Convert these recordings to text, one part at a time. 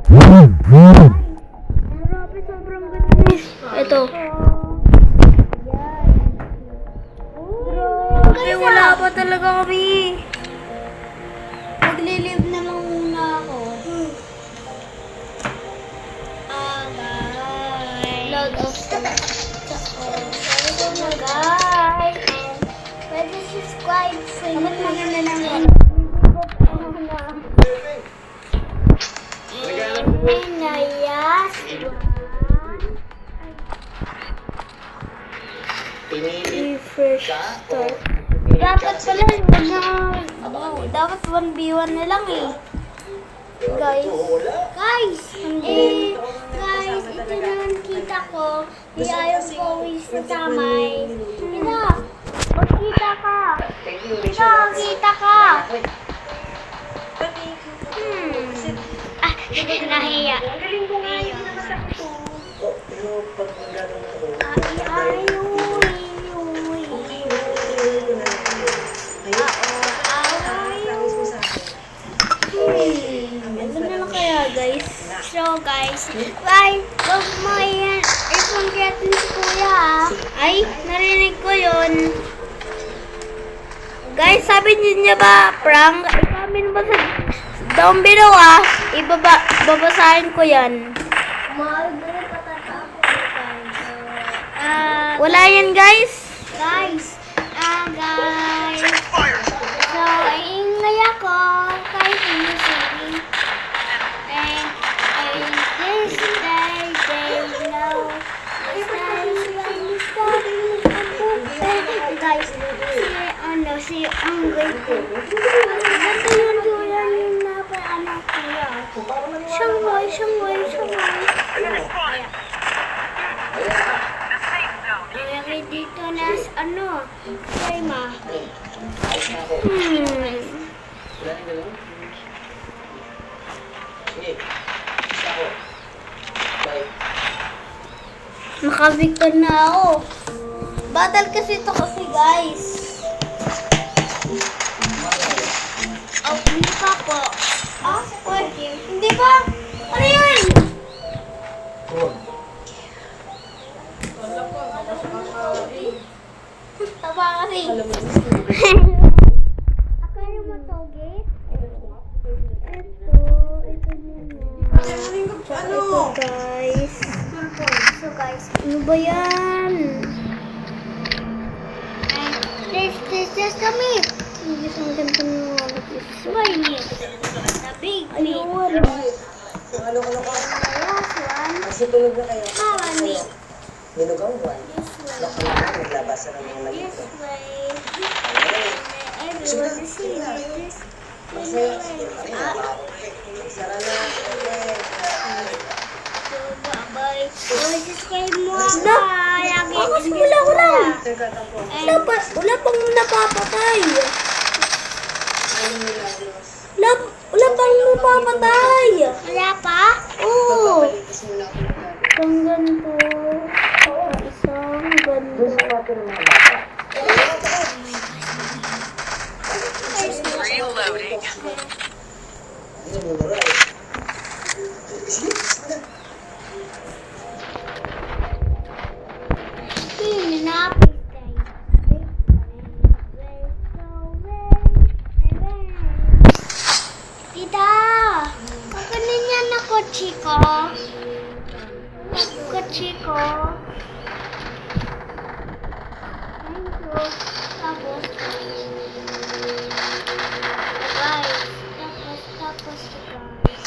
Grabe, sobrang ganda. Ito. Grabe, wala pa talaga kami. Maglilive na lang muna ako. Load of stuff. Ito na guys. Pwede subscribe sa inyo. Dapat maganda naman. Nayas. Refresh start. Dapat pala, dapat 1v1 na lang eh. Guys, guys, ito naman kita ko. Di ayaw ko always nasamay. Ina, magkita ka. Ina, kita ka. Nahiya. Ano na lang kaya, guys? So guys, bye! Huwag mo yan. I-forget din si Kuya ha. Ay, narinig ko yun. Guys, sabi niya ba, prank? Ikamin mo sa down below babasahin ko yan. Mahal na rin patatapos guys. Wala yan, guys. Guys. So, ingay ako kahit usually. And this day they know this day when you start guys, si Angay ko. Ito yung dulan yung napaanak ko yan. Shanghai. Ay, dito na kay ma. Nakabigtan na ako. Battle kasi ito guys. Oh, hindi pa po. Pwede. Hindi ba? Ano yan? Taba kasi. Akala mo toge? Ito muna. Ito, guys. So guys, Ano ba yan? this kami. Hindi ko maganda ng Smiley. The big Ayun. The last one. Masitulog na kayo. Mami. Minugang buwan. This way. Baka naman naglabasan ng mga This malito. way. Everyone is seeing this. Sara na. So, bye-bye. Subscribe mo ako. Bakit wala? Wala pang napapatay. Wala pang napapatay. Wala pa? Oo. Isang ganito. Isang ganito. Reloading. Tita, kakanin niya na kotse ko. Kotse ko. Thank you. Tapos, guys. Tapos, guys.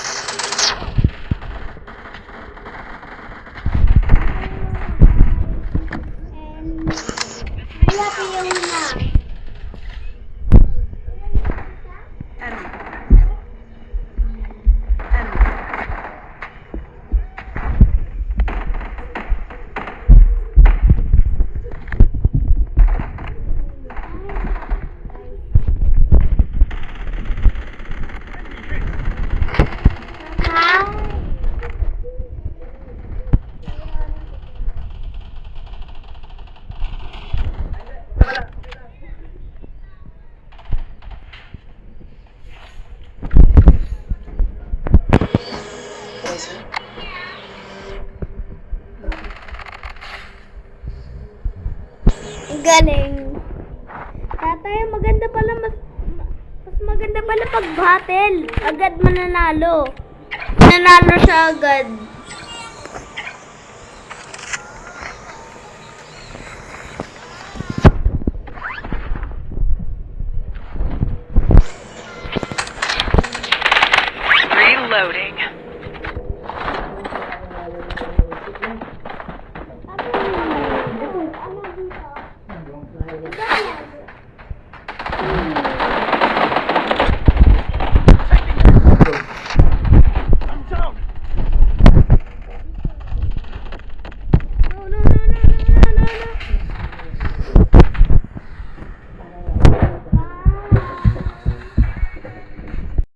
And, happy yung na. kasi. Ang galing. Tatay, maganda pala mas maganda pala pag battle. Agad mananalo. Nanalo siya agad. Reloading.